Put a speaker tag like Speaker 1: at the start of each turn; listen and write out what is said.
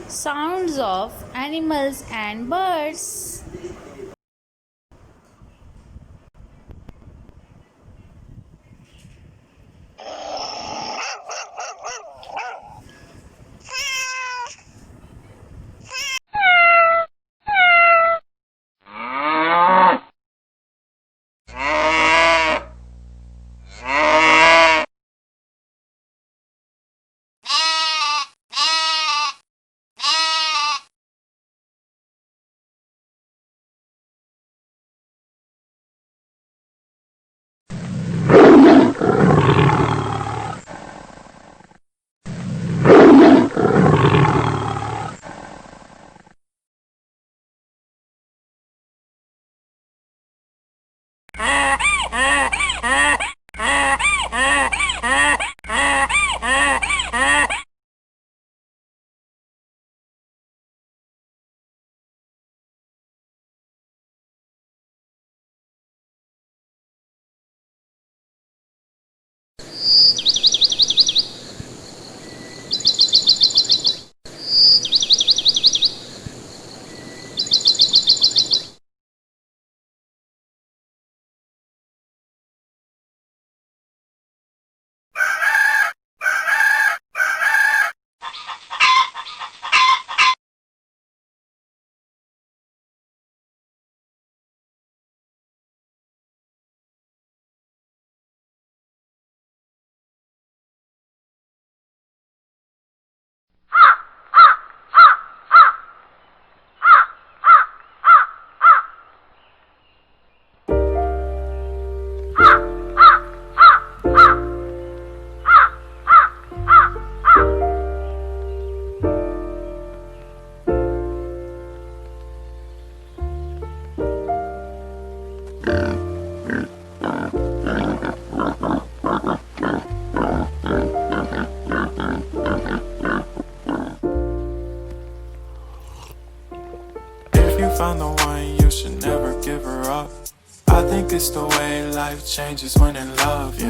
Speaker 1: Sounds of animals and birds.
Speaker 2: If you find the one, you should never give her up. I think it's the way life changes when in love, yeah.